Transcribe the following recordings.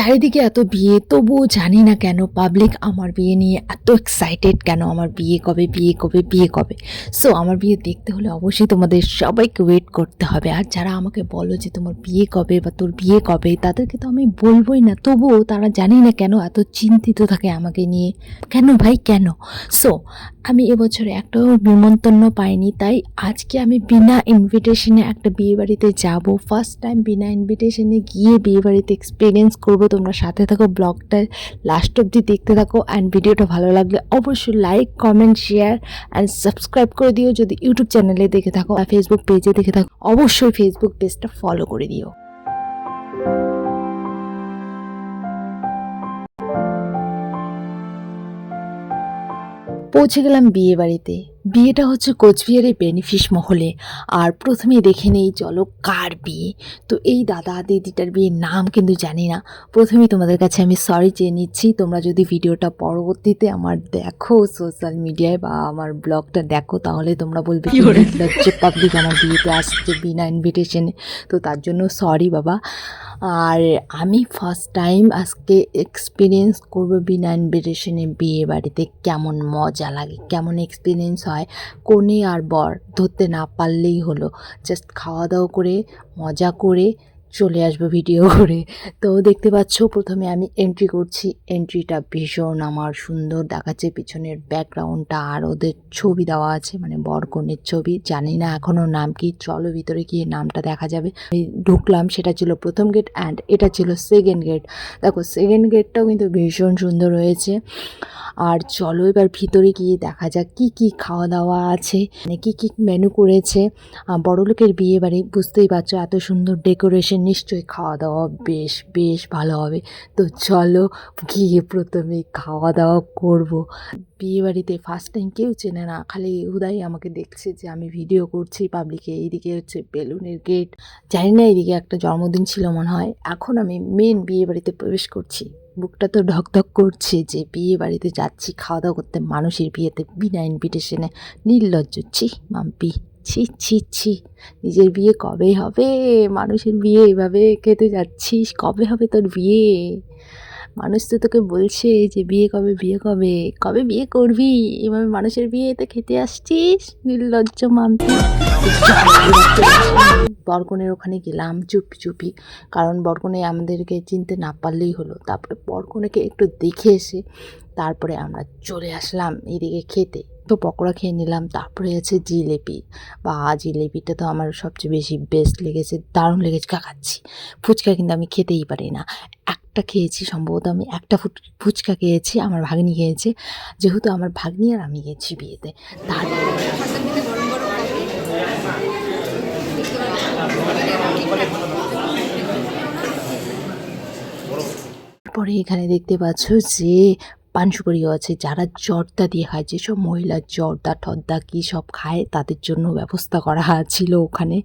চারিদিকে এত বিয়ে, তবুও জানি না কেন পাবলিক আমার বিয়ে নিয়ে এত এক্সাইটেড কেন। আমার বিয়ে কবে, বিয়ে কবে, বিয়ে কবে। সো আমার বিয়ে দেখতে হলে অবশ্যই তোমাদের সবাইকে ওয়েট করতে হবে। আর যারা আমাকে বলো যে তোমার বিয়ে কবে বা তোর বিয়ে কবে, তাদেরকে তো আমি বলবোই না, তবুও তারা জানি না কেন এত চিন্তিত থাকে আমাকে নিয়ে। কেন ভাই, কেন? সো আমি এবছরে একটাও নিমন্ত্রণ পাইনি, তাই আজকে আমি বিনা ইনভিটেশনে একটা বিয়ে বাড়িতে যাবো। ফার্স্ট টাইম বিনা ইনভিটেশনে গিয়ে বিয়ে বাড়িতে এক্সপিরিয়েন্স করবো। তোমরা সাথে থাকো, ব্লগটা লাস্ট অবধি দেখতে থাকো। অ্যান্ড ভিডিওটা ভালো লাগলে অবশ্যই like, comment, share and subscribe করে দিও। যদি ইউটিউব চ্যানেলে দেখে থাকো আর ফেসবুক পেজে দেখে থাকো, অবশ্যই ফেসবুক পেজটা ফলো করে দিও। পৌঁছে গেলাম বিয়ে বাড়িতে। বিয়েটা হচ্ছে কোচবিহারের বেনিফিস মহলে। আর প্রথমেই দেখে নেই চলো কার বিয়ে। তো এই দাদা দিদিটার বিয়ের নাম কিন্তু জানি না। প্রথমেই তোমাদের কাছে আমি সরি চেয়ে নিচ্ছি। তোমরা যদি ভিডিওটা পরবর্তীতে আমার দেখো সোশ্যাল মিডিয়ায় বা আমার ব্লগটা দেখো, তাহলে তোমরা বলবে যে পাবলিক আমার বিয়েতে আসছে বিনা ইনভিটেশনে। তো তার জন্য সরি বাবা। আর আমি ফার্স্ট টাইম আজকে এক্সপিরিয়েন্স করবো বিনা ইনভিটেশনে বিয়ে বাড়িতে কেমন মজা লাগে, কেমন এক্সপিরিয়েন্স হয়। কনে আর বর ধরতে না পারলেই হলো, জাস্ট খাওয়া দাওয়া করে মজা করে চলে আসবো ভিডিও করে। তো দেখতে পাচ্ছ প্রথমে আমি এন্ট্রি করছি। এন্ট্রিটা ভীষণ আমার সুন্দর দেখাচ্ছে, পিছনের ব্যাকগ্রাউন্ডটা আর ওদের ছবি দেওয়া আছে, মানে বর কনের ছবি। জানি না এখনও নাম কি, চলো ভিতরে গিয়ে নামটা দেখা যাবে। আমি ঢুকলাম, সেটা ছিল প্রথম গেট অ্যান্ড এটা ছিল সেকেন্ড গেট। দেখো সেকেন্ড গেটটাও কিন্তু ভীষণ সুন্দর হয়েছে। আর চলো এবার ভিতরে গিয়ে দেখা যাক কি কি খাওয়া দাওয়া আছে, মানে কি কি মেনু করেছে। বড়লোকের বিয়ে বাড়ি, বুঝতেই পারছো এত সুন্দর ডেকোরেশন, নিশ্চয়ই খাওয়া দাওয়া বেশ বেশ ভালো হবে। তো চলো গিয়ে প্রথমে খাওয়া দাওয়া করব। বিয়ে বাড়িতে ফার্স্ট টাইম, কেউ চেনে না, খালি হুদাই আমাকে দেখছে যে আমি ভিডিও করছি পাবলিকে। এইদিকে হচ্ছে বেলুনের গেট, জানি না এইদিকে একটা জন্মদিন ছিল মনে হয়। এখন আমি মেন বিয়ে বাড়িতে প্রবেশ করছি। বুকটা তো ঢকঢক করছে যে বিয়ে বাড়িতে যাচ্ছি খাওয়া দাওয়া করতে, মানুষের বিয়েতে বিনা ইনভিটেশনে। নির্লজ্জ, ছি মাম্পি, ছি ছি ছি। নিজের বিয়ে কবে হবে? মানুষের বিয়ে এভাবে খেতে যাচ্ছিস? কবে হবে তোর বিয়ে? মানুষ তো তোকে বলছে যে বিয়ে কবে, বিয়ে কবে, কবে বিয়ে করবি? এভাবে মানুষের বিয়েতে খেতে আসছিস? নির্লজ্জ মাম্পি। বরকনের ওখানে গেলাম চুপি চুপি, কারণ বরকনে আমাদেরকে চিনতে না পারলেই হলো। তারপরে বরকনেকে একটু দেখে এসে তারপরে আমরা চলে আসলাম এদিকে খেতে। তো পকোড়া খেয়ে নিলাম, তারপরে আছে জিলেপি। বা জিলেপিটা তো আমার সবচেয়ে বেশি বেস্ট লেগেছে, দারুণ লেগেছে। খাচ্ছি ফুচকা, কিন্তু আমি খেতেই পারি না। একটা খেয়েছি, সম্ভবত আমি একটা ফুচকা খেয়েছি, আমার ভাগ্নি খেয়েছে, যেহেতু আমার ভাগ্নি আর আমি গেছি বিয়েতে। তারপরে এখানে দেখতে পাচ্ছ যে পান সুপারিও আছে। যারা জর্দা দিয়ে খায়, যেসব মহিলা জর্দা টর্দা কী সব খায়, তাদের জন্য ব্যবস্থা করা ছিল ওখানে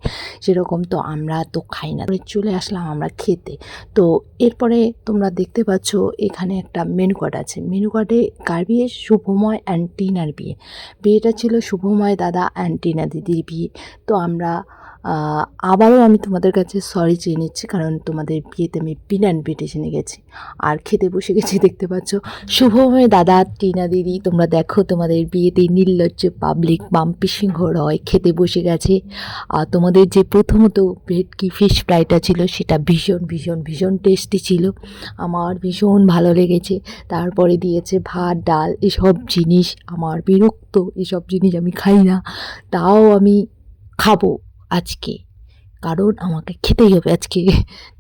সেরকম। তো আমরা তো খাই না, চলে আসলাম আমরা খেতে। তো এরপরে তোমরা দেখতে পাচ্ছ এখানে একটা মেনু কার্ড আছে। মেনু কার্ডে কার বিয়ে? শুভময় অ্যান্ড টিনার বিয়ে। বিয়েটা ছিল শুভময় দাদা অ্যান্ড টিনা দিদির বিয়ে। তো আমরা আবারও আমি তোমাদের কাছে সরি চেয়ে নিচ্ছি, কারণ তোমাদের বিয়েতে আমি বিনা ইনভিটেশনে গেছি আর খেতে বসে গেছি। দেখতে পাচ্ছ শুভময় দাদা, টিনা দিদি, তোমরা দেখো তোমাদের বিয়েতে নির্লজ্জ পাবলিক মাম্পি সিংহ রয় খেতে বসে গেছে। আর তোমাদের যে প্রথমত ভেটকি ফিশ ফ্রাইটা ছিল, সেটা ভীষণ ভীষণ ভীষণ টেস্টি ছিল, আমার ভীষণ ভালো লেগেছে। তারপরে দিয়েছে ভাত ডাল, এসব জিনিস আমার বিরক্ত, এসব জিনিস আমি খাই না, তাও আমি খাবো আজকে, কারণ আমাকে খেতেই হবে আজকে।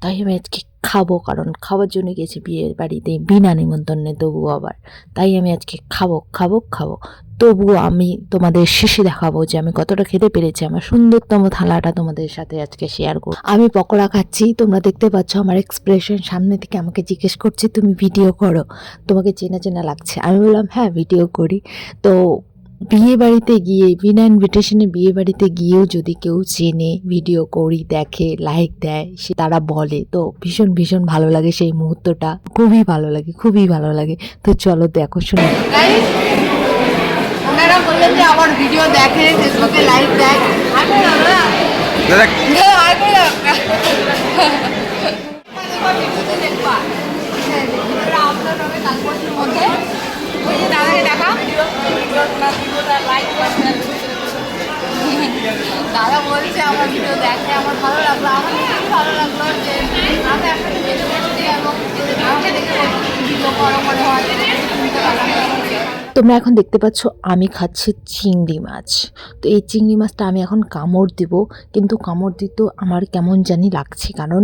তাই আমি আজকে খাবো, কারণ খাওয়ার জন্য গেছি বিয়ে বাড়িতে বিনা নিমন্ত্রণে, তবুও আবার তাই আমি আজকে খাবো খাবো খাবো। তবুও আমি তোমাদের শেষে দেখাবো যে আমি কতটা খেতে পেরেছি। আমার সুন্দরতম থালাটা তোমাদের সাথে আজকে শেয়ার করব। আমি পকোড়া খাচ্ছি, তোমরা দেখতে পাচ্ছ আমার এক্সপ্রেশন। সামনে থেকে আমাকে জিজ্ঞেস করছে তুমি ভিডিও করো, তোমাকে চেনা চেনা লাগছে। আমি বললাম হ্যাঁ ভিডিও করি। তো বিয়ে বাড়িতে গিয়ে বিনা ইনভিটেশনে বিয়ে বাড়িতে গিয়েও যদি কেউ চেনে, ভিডিও করি, দেখে, লাইক দেয়, সে তারা বলে, তো ভীষণ ভীষণ ভালো লাগে সেই মুহূর্তটা, খুবই ভালো লাগে, খুবই ভালো লাগে। তো চলো দেখো শুনো। ওনারা বললেন যে আমার ভিডিও দেখে, ফেসবুকে লাইক দেয়। উদ্বোধন হবে কালবর্ষের মধ্যে। ওই যে দাদাকে দেখা, দাদা বলছে আমার ভিডিও দেখে, আমার ভালো লাগলো, আমার খুবই ভালো লাগলো যে আমরা একসাথে যেতে বসছি এবং আমাকে দেখে ভিডিও করো মনে হয় শুনতে ভালো লাগছে। তোমরা এখন দেখতে পাচ্ছ আমি খাচ্ছি চিংড়ি মাছ। তো এই চিংড়ি মাছটা আমি এখন কামড় দেব, কিন্তু কামড় দিতেও আমার কেমন জানি লাগছে, কারণ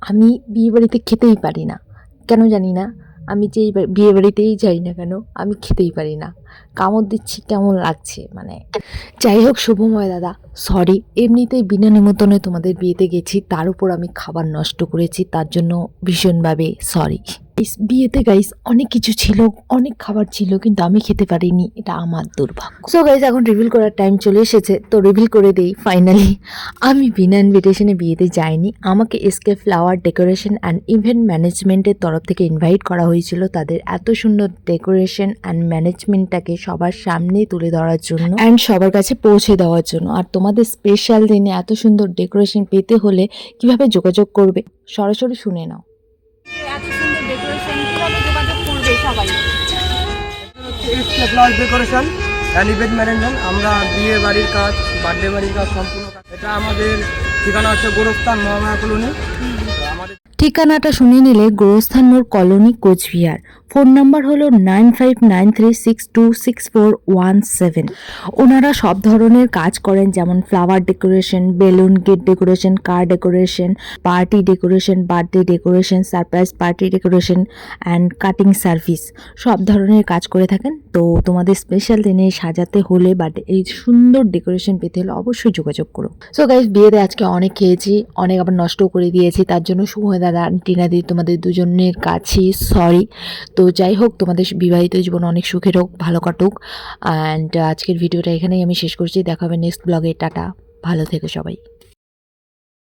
আমি বিয়েবাড়িতে খেতেই পারি না, কেন জানি না। আমি যেই বিয়েবাড়িতেই যাই না কেন আমি খেতেই পারি না, কামড় দিচ্ছি কেমন লাগছে মানে। যাই হোক শুভময় দাদা, সরি, এমনিতেই বিনা নিমন্ত্রণে তোমাদের বিয়েতে গেছি, তার উপর আমি খাবার নষ্ট করেছি, তার জন্য ভীষণভাবে সরি। বিয়েতে গাইস অনেক কিছু ছিল, অনেক খাবার ছিল, কিন্তু আমি খেতে পারিনি, এটা আমার দুর্ভাগ্য। সো গাইস এখন রিভিল করার টাইম চলে এসেছে, তো রিভিল করে দেই ফাইনালি। আমি বিনা ইনভিটেশনে বিয়েতে যাইনি, আমাকে SK flower decoration and event ম্যানেজমেন্টের তরফ থেকে ইনভাইট করা হয়েছিল, তাদের এত সুন্দর ডেকোরেশন অ্যান্ড ম্যানেজমেন্টটাকে সবার সামনে তুলে ধরার জন্য অ্যান্ড সবার কাছে পৌঁছে দেওয়ার জন্য। আর তোমাদের স্পেশাল দিনে এত সুন্দর ডেকোরেশন পেতে হলে কিভাবে যোগাযোগ করবে সরাসরি শুনে নাও। এত সুন্দর ডেকোরেশন কিভাবে যোগাযোগ করবে সবাই? SK flower decoration and event management. আমরা বিয়ে বাড়ির কাজ, বার্থডে বাড়ির কাজ সম্পূর্ণ কাজ। এটা আমাদের ঠিকানা হচ্ছে গোরস্থান মহামায়া কলোনি। আমাদের ঠিকানাটা শুনে নিলে গোরস্থান মোড় কলোনি, কোচবিহার। ফোন নাম্বার হলো 9593626417। ওনারা সব ধরনের কাজ করেন, যেমন flower decoration, balloon, gate decoration, car decoration, party decoration, birthday decoration, surprise party decoration and cutting service, সব ধরনের কাজ করে থাকেন। তো তোমাদের স্পেশাল দিনে সাজাতে হলে বা এই সুন্দর ডেকোরেশন পেতে হলে অবশ্যই যোগাযোগ করো। সো গাইস বিয়েতে আজকে অনেক খেয়েছি, অনেক আবার নষ্ট করে দিয়েছি, তার জন্য শুভ দাদা, টিনা দি, তোমাদের দুজনের কাছেই সরি। তো যাই হোক, তোমাদের বিবাহিত জীবন অনেক সুখের হোক, ভালো কাটুক। অ্যান্ড আজকের ভিডিওটা এখানেই আমি শেষ করছি, দেখা হবে নেক্সট ব্লগে। টাটা, ভালো থেকো সবাই।